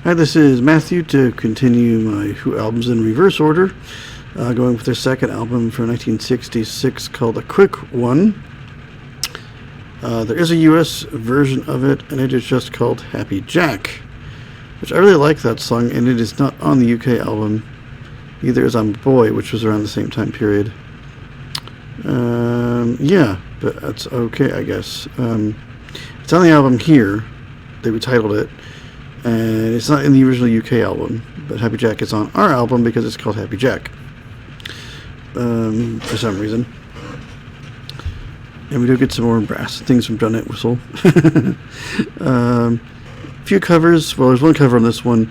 Hi, this is Matthew to continue my Who albums in reverse order. Going with their second album from 1966 called A Quick One. There is a US version of it, and it is just called Happy Jack, which I really like that song, and it is not on the UK album. Neither is On Boy, which was around the same time period. Yeah, but that's okay, I guess. It's on the album here. They retitled it. And it's not in the original UK album, but Happy Jack is on our album because it's called Happy Jack. For some reason. And we do get some more brass things from John Entwistle. A few covers. Well, there's one cover on this one.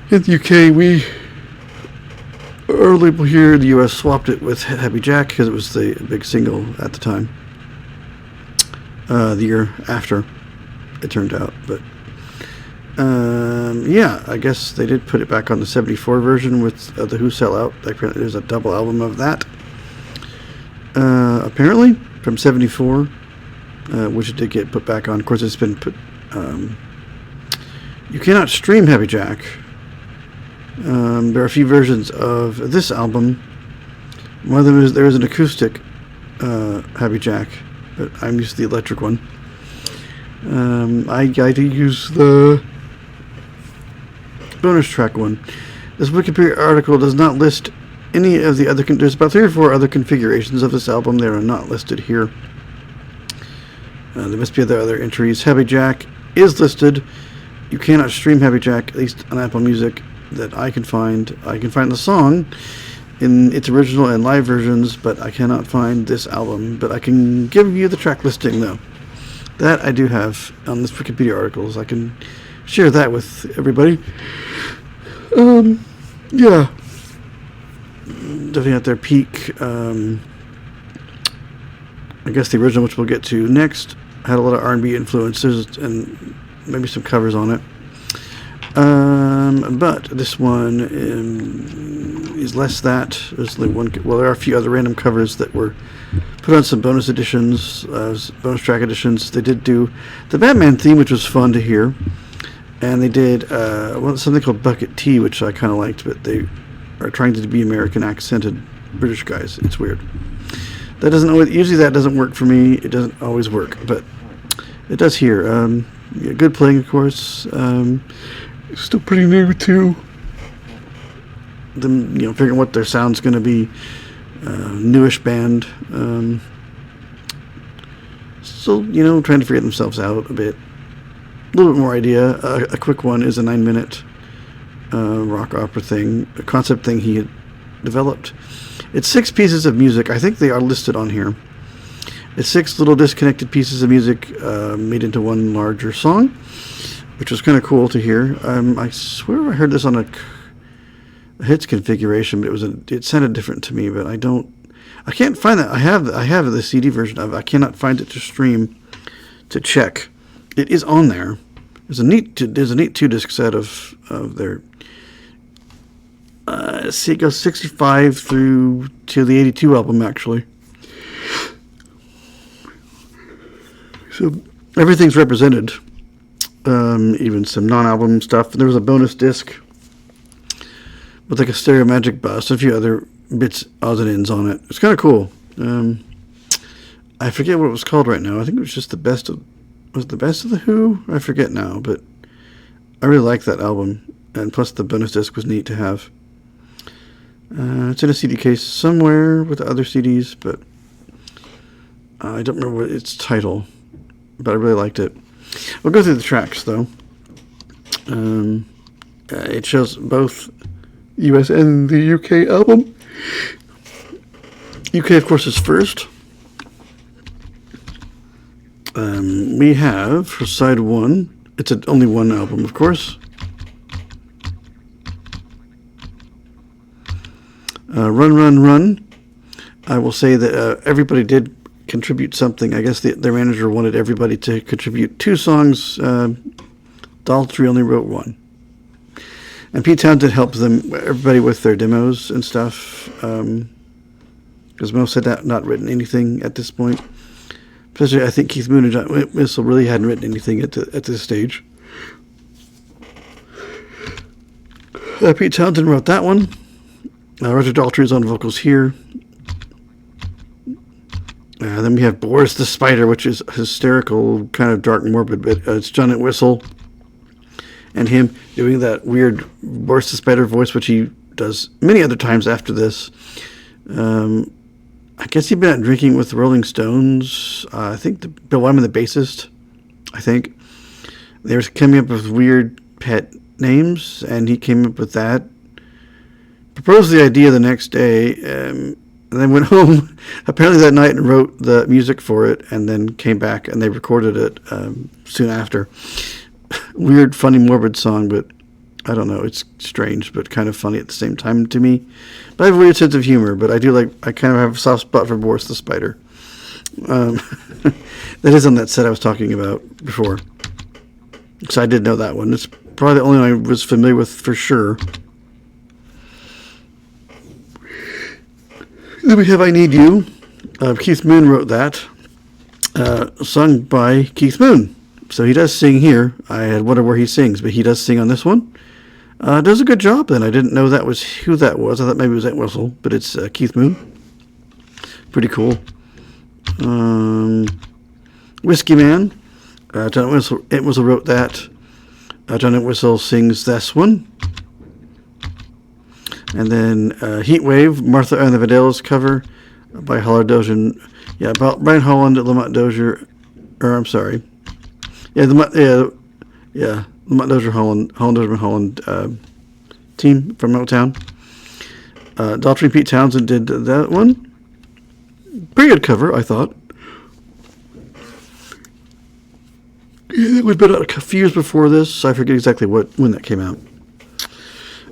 In the UK, our label here in the US swapped it with Happy Jack because it was the big single at the time. The year after, it turned out, but yeah, I guess they did put it back on the 74 version with the Who Sell Out. Apparently there's a double album of that. Apparently, from 74, which it did get put back on. Of course, it's been put... you cannot stream Happy Jack. There are a few versions of this album. One of them is there is an acoustic Happy Jack, but I'm used to the electric one. I do use the bonus track one. This Wikipedia article does not list any of the other... There's about 3 or 4 other configurations of this album. They are not listed here. There must be other entries. Happy Jack is listed. You cannot stream Happy Jack, at least on Apple Music, that I can find. I can find the song in its original and live versions, but I cannot find this album. But I can give you the track listing, though. That I do have on this Wikipedia articles. I can share that with everybody. Yeah. Definitely at their peak. I guess the original, which we'll get to next, had a lot of R&B influences and maybe some covers on it. But this one is less that. There's only one. Well, there are a few other random covers that were put on some bonus editions, bonus track editions. They did do the Batman theme, which was fun to hear, and they did something called Bucket Tea, which I kind of liked, but they are trying to be American accented British guys. It's weird. That doesn't always, usually that doesn't work for me. It doesn't always work, but it does here. Yeah, good playing, of course. Still pretty new to them, figuring what their sound's going to be. Newish band. Still, trying to figure themselves out a bit. A little bit more idea. A quick one is a 9-minute rock opera thing, a concept thing he had developed. It's 6 pieces of music. I think they are listed on here. It's 6 little disconnected pieces of music made into one larger song, which was kind of cool to hear. I swear I heard this on a hits configuration, but it sounded different to me. But I can't find that. I have the CD version of it. I cannot find it to stream to check. It is on there. There's a neat 2-disc set of their. See, it goes 65 through to the 82 album actually. So everything's represented. Even some non-album stuff. There was a bonus disc with like a Stereo Magic bus, a few other bits, odds and ends on it. It's kind of cool. I forget what it was called right now. I think it was just the best of the Who. I forget now, but I really like that album, and plus the bonus disc was neat to have. It's in a CD case somewhere with the other CDs, but I don't remember what its title, but I really liked it. We'll go through the tracks, though. It shows both US and the UK album. UK, of course, is first. We have, for side 1, it's only one album, of course. Run, Run, Run. I will say that everybody did contribute something. I guess their manager wanted everybody to contribute 2 songs. Daltrey only wrote 1. And Pete Townsend helped everybody with their demos and stuff. Because most had not written anything at this point. Especially, I think Keith Moon and John Entwistle really hadn't written anything at this stage. Pete Townsend wrote that one. Roger Daltrey is on vocals here. Then we have Boris the Spider, which is hysterical, kind of dark and morbid, but it's John Entwistle and him doing that weird Boris the Spider voice, which he does many other times after this. I guess he'd been out drinking with the Rolling Stones. I think Bill Wyman, the bassist, I think. They were coming up with weird pet names, and he came up with that. Proposed the idea the next day, and then went home apparently that night and wrote the music for it, and then came back and they recorded it soon after. Weird, funny, morbid song, but I don't know. It's strange, but kind of funny at the same time to me. But I have a weird sense of humor, but I kind of have a soft spot for Boris the Spider. That is on that set I was talking about before. So I did know that one. It's probably the only one I was familiar with for sure. Then we have I Need You. Keith Moon wrote that. Sung by Keith Moon. So he does sing here. I had wondered where he sings, but he does sing on this one. Does a good job then. I didn't know that was who that was. I thought maybe it was Entwistle, but it's Keith Moon. Pretty cool. Whiskey Man. John Entwistle wrote that. John Entwistle sings this one. And then Heat Wave, Martha and the Vandellas cover by Holland Dozier. Yeah, Brian Holland, Lamont Dozier. Or I'm sorry. Yeah, Lamont Dozier, Holland Dozier, Holland team from Motown. Daltrey and Pete Townsend did that one. Pretty good cover, I thought. Yeah, it was been out a few years before this, so I forget exactly when that came out.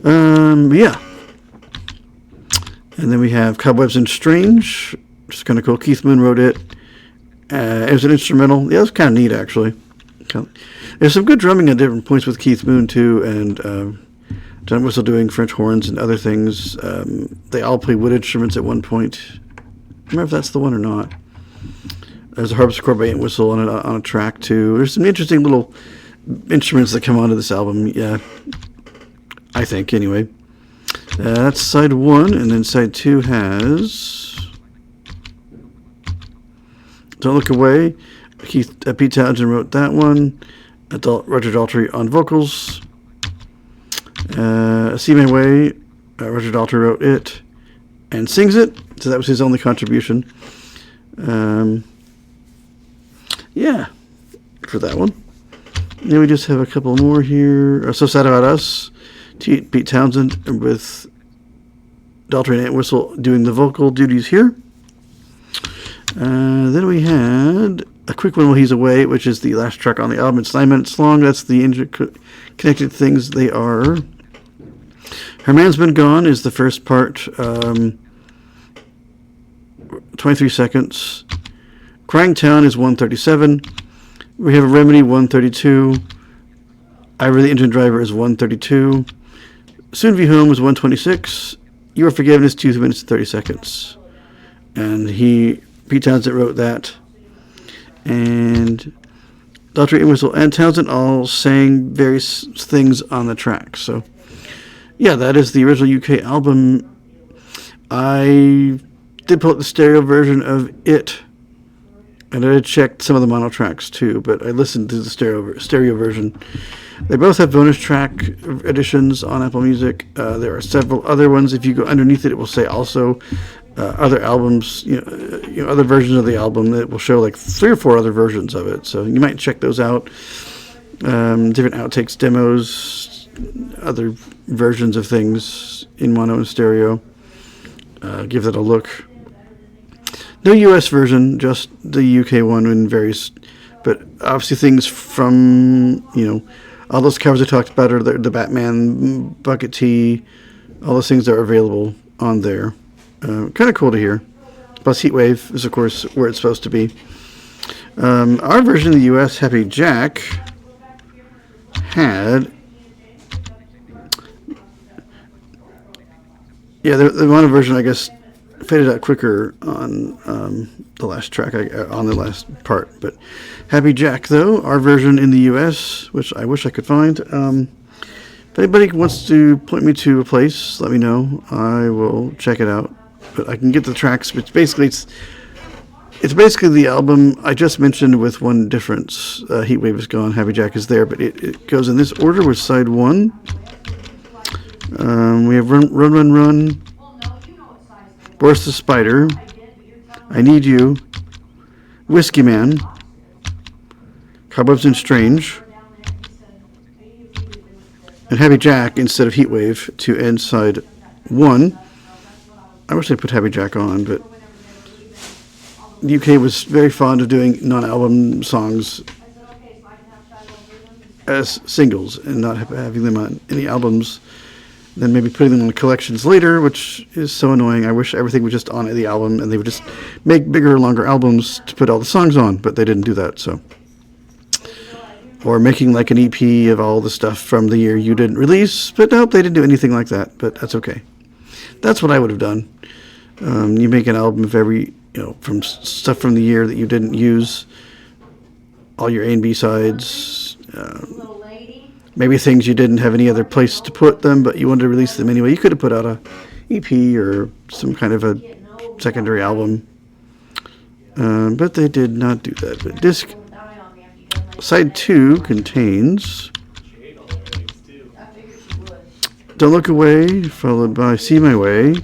Yeah. And then we have Cobwebs and Strange, which is kind of cool. Keith Moon wrote it. It was an instrumental. Yeah, it was kind of neat, actually. There's some good drumming at different points with Keith Moon, too, and John Whistle doing French horns and other things. They all play wood instruments at one point. I don't remember if that's the one or not. There's a harpsichord by Entwistle on a track, too. There's some interesting little instruments that come onto this album, yeah. I think, anyway. That's side one, and then side two has Don't Look Away. Pete Townsend wrote that one. Roger Daltrey on vocals. See My Way. Roger Daltrey wrote it and sings it, so that was his only contribution. Yeah, for that one. Then we just have a couple more here. So Sad About Us. Pete Townsend with Daltrey and Entwistle doing the vocal duties here. Then we had a quick one while he's away, which is the last track on the album. It's 9 minutes long. That's the interconnected things they are. Her Man's Been Gone is the first part. 23 seconds. Crying Town is 137. We have a Remedy 132. Ira the Engine Driver is 132. Soon Be Home is 126. You Are Forgiven is 2 minutes and 30 seconds. And Pete Townsend wrote that. And Daltrey, Entwistle, and Townsend all sang various things on the track. So, yeah, that is the original UK album. I did pull up the stereo version of it. And I did check some of the mono tracks too, but I listened to the stereo version. They both have bonus track editions on Apple Music. There are several other ones. If you go underneath it, it will say also other albums, other versions of the album. It will show like 3 or 4 other versions of it. So you might check those out. Different outtakes, demos, other versions of things in mono and stereo. Give that a look. No U.S. version, just the U.K. one in various, but obviously things from, all those covers I talked about are the Batman, Bucket Tea, all those things are available on there. Kind of cool to hear. Plus Heatwave is, of course, where it's supposed to be. Our version in the U.S., Happy Jack, had... Yeah, the mono version, I guess, faded out quicker on the last track, on the last part. But Happy Jack, though, our version in the U.S., which I wish I could find, If anybody wants to point me to a place, let me know. I will check it out. But I can get the tracks. It's basically the album I just mentioned with one difference. Heatwave is gone, Happy Jack is there, but it goes in this order with side 1. We have Run, Run, Run, Run, Boris the Spider, I Need You, Whiskey Man, Cobwebs and Strange, and Happy Jack instead of Heatwave to end side 1. I wish they put Happy Jack on, but the UK was very fond of doing non-album songs as singles and not having them on any albums, then maybe putting them on collections later, which is so annoying. I wish everything was just on the album and they would just make bigger, longer albums to put all the songs on, but they didn't do that. So, or making like an EP of all the stuff from the year you didn't release, but nope, they didn't do anything like that, but that's okay. That's what I would have done. You make an album of every, from stuff from the year that you didn't use, all your A and B sides, maybe things you didn't have any other place to put them, but you wanted to release them anyway. You could have put out a EP or some kind of a secondary album, but they did not do that. But disc side 2 contains Don't Look Away, followed by See My Way,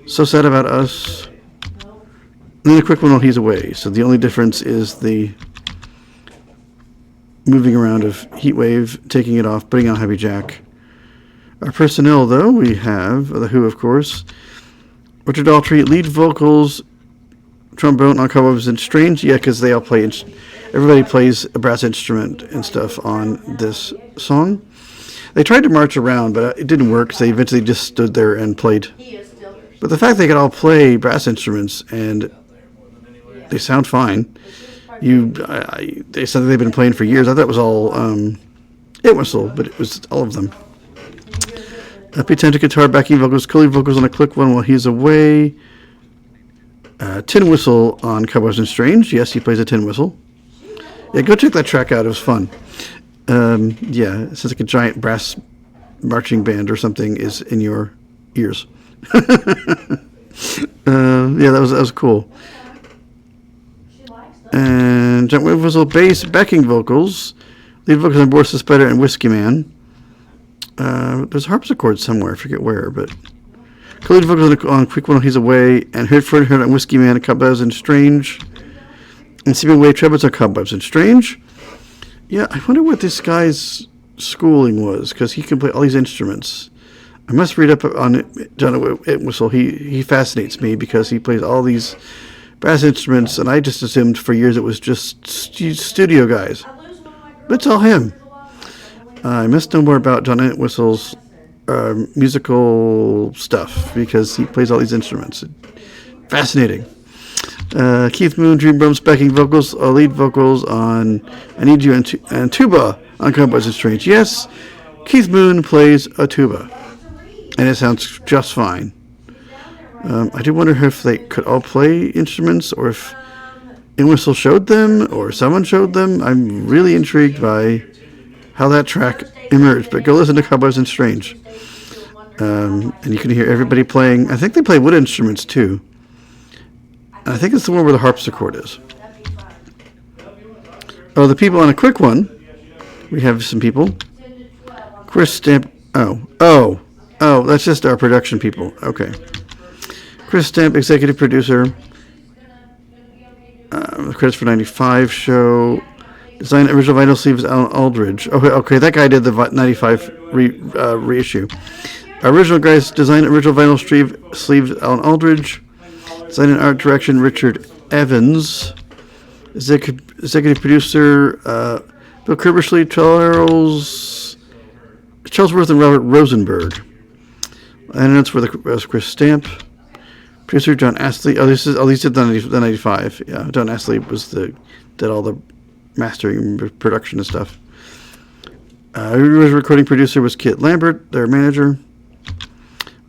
So Sad About Us, and then a quick one while he's away. So the only difference is the moving around of Heatwave, taking it off, putting on Happy Jack. Our personnel, though, we have The Who, of course, Richard Daltrey, lead vocals, trombone on Cobwebs and Strange. Yeah, because they all play, everybody plays a brass instrument and stuff on this song. They tried to march around, but it didn't work, so they eventually just stood there and played. But the fact they could all play brass instruments and they sound fine. They said that they've been playing for years. I thought it was all it whistle, but it was all of them. P10 guitar, backing vocals, Coley vocals on a click one while he's away. Tin whistle on Cobwebs and Strange. Yes, he plays a tin whistle. Yeah, go check that track out. It was fun. Yeah, it sounds like a giant brass marching band or something is in your ears. Yeah, that was cool. And giant wave whistle, bass, backing vocals, lead vocals on Boris the Spider and Whiskey Man. There's a harpsichord somewhere, I forget where, but lead vocals on Quick One While He's Away, and Heard on Whiskey Man, Cobwebs and Strange, and Seeping Wave trumpets on Cobwebs and Strange. Yeah, I wonder what this guy's schooling was, because he can play all these instruments. I must read up on John Whistle. He fascinates me because he plays all these brass instruments, and I just assumed for years it was just studio guys. But it's all him. I must know more about John Whistle's musical stuff because he plays all these instruments. Fascinating. Keith Moon, Dream Drums, backing vocals, lead vocals on I Need You and tuba on Cobwebs and Strange. Yes, Keith Moon plays a tuba, and it sounds just fine. I do wonder if they could all play instruments or if Whistle showed them or someone showed them. I'm really intrigued by how that track emerged, but go listen to Cobwebs and Strange. And you can hear everybody playing. I think they play wood instruments too. I think it's the one where the harpsichord is. Oh, the people on a quick one. We have some people. Chris Stamp. Oh, that's just our production people. Okay. Chris Stamp, executive producer. The credits for 95 show. Design original vinyl sleeves, Alan Aldridge. Okay, that guy did the 95 reissue. Original guys design original vinyl sleeves, Alan Aldridge. Design and art direction, Richard Evans. Executive producer, Bill Kerbersley, Charles Worth, and Robert Rosenberg. And that's where the Chris Stamp. Producer John Astley. These did the 95. Yeah, John Astley did all the mastering, production, and stuff. Recording producer was Kit Lambert, their manager.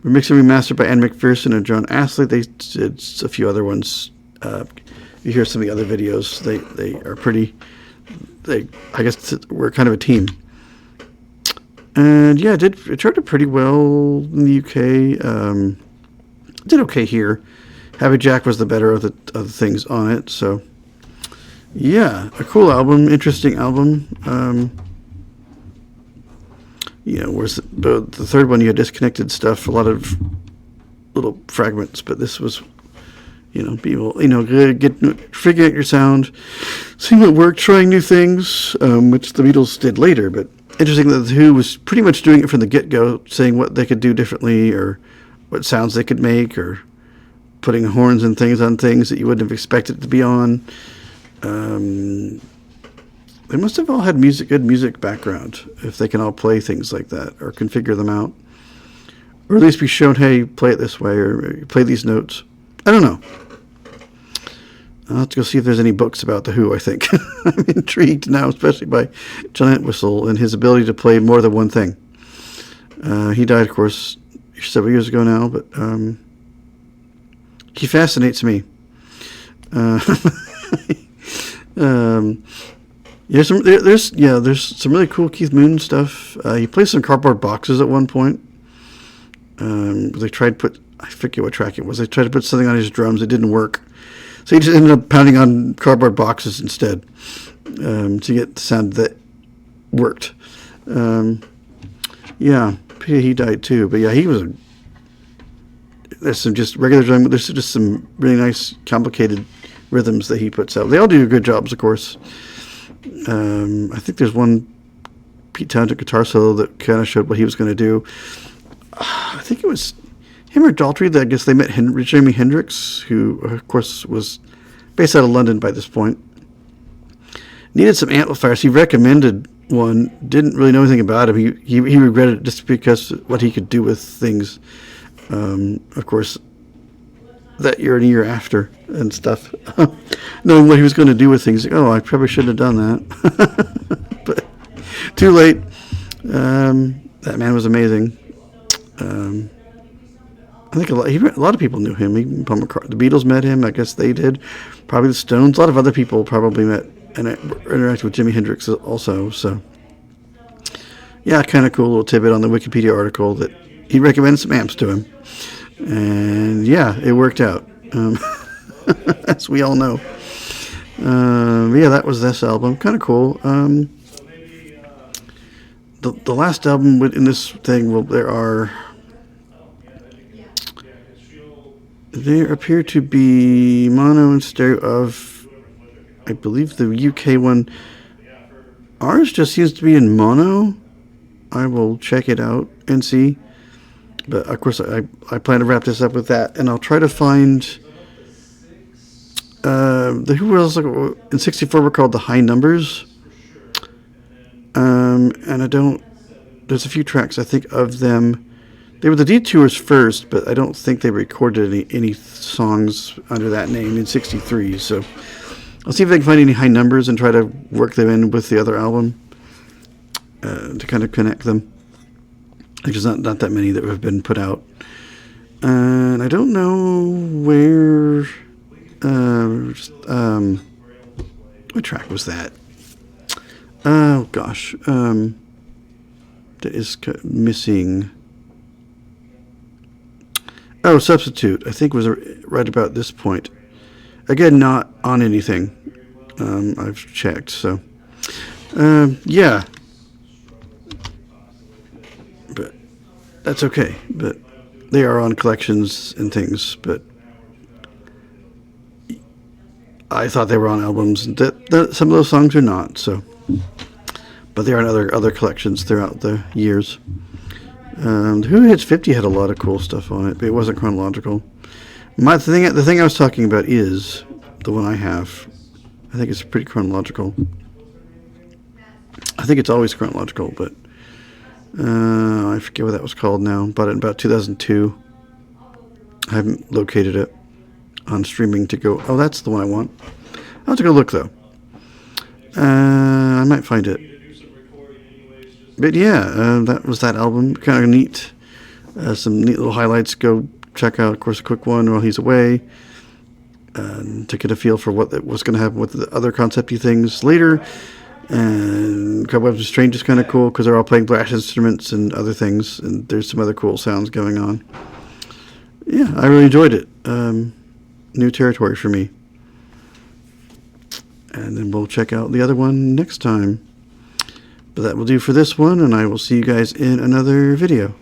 Remixed and remastered by Ann McPherson and John Astley. They did a few other ones. You hear some of the other videos. They are pretty. I guess we're kind of a team. And yeah, it charted pretty well in the UK. Did okay here. Happy Jack was the better of the things on it. So yeah, a cool album, interesting album. Whereas the third one you had disconnected stuff, a lot of little fragments, but this was, people, figuring out your sound, seeing what worked, trying new things, which the Beatles did later. But interesting that the Who was pretty much doing it from the get-go, saying what they could do differently or what sounds they could make, or putting horns and things on things that you wouldn't have expected to be on. They must have all had good music background if they can all play things like that or configure them out. Or at least be shown, hey, play it this way or play these notes. I don't know. I'll have to go see if there's any books about The Who, I think. I'm intrigued now, especially by John Entwistle and his ability to play more than one thing. He died, of course, several years ago now, but he fascinates me. There's some really cool Keith Moon stuff. He plays some cardboard boxes at one point. They tried to put, I forget what track it was. They tried to put something on his drums. It didn't work. So he just ended up pounding on cardboard boxes instead to get the sound that worked. He died too. But yeah, there's some just regular drum. There's just some really nice, complicated rhythms that he puts out. They all do good jobs, of course. I think there's one Pete Townshend guitar solo that kind of showed what he was going to do. I think it was him or Daltrey that I guess they met Jimi Hendrix, who, of course, was based out of London by this point. Needed some amplifiers. He recommended one. Didn't really know anything about him. He regretted it just because what he could do with things. Of course, that year and a year after and stuff. Knowing what he was going to do with things. Like, oh, I probably shouldn't have done that. But too late. That man was amazing. I think a lot of people knew him. Even Paul McCartney, the Beatles met him. I guess they did. Probably the Stones. A lot of other people probably met and interacted with Jimi Hendrix also. So, yeah, kind of cool little tidbit on the Wikipedia article that he recommended some amps to him. And, yeah, it worked out, as we all know. Yeah, that was this album. Kind of cool. The last album in this thing, well, there appear to be mono and stereo of, I believe, the UK one. Ours just seems to be in mono. I will check it out and see. But, of course, I plan to wrap this up with that. And I'll try to find... the Who was in 64 were called The High Numbers. And I don't... There's a few tracks, I think, of them. They were the Detours first, but I don't think they recorded any songs under that name in 63. So I'll see if I can find any High Numbers and try to work them in with the other album to kind of connect them. There's not that many that have been put out. And I don't know where... what track was that? Oh, gosh. That is missing... Oh, Substitute, I think was right about this point. Again, not on anything. I've checked, so... yeah. But that's okay. But they are on collections and things, but I thought they were on albums. That some of those songs are not, so... But they are in other collections throughout the years. Who Hits 50 had a lot of cool stuff on it, but it wasn't chronological. The thing I was talking about is the one I have. I think it's pretty chronological. I think it's always chronological, but I forget what that was called now. Bought it in about 2002. I haven't located it on streaming to go. Oh, that's the one I want. I'll have to go look though. I might find it. But yeah, that was that album. Kind of neat. Some neat little highlights. Go check out, of course, a quick one while he's away. To get a feel for what was going to happen with the other concept-y things later. And Cobwebs of Strange is kind of cool because they're all playing brass instruments and other things, and there's some other cool sounds going on. Yeah, I really enjoyed it. New territory for me. And then we'll check out the other one next time. But that will do for this one, and I will see you guys in another video.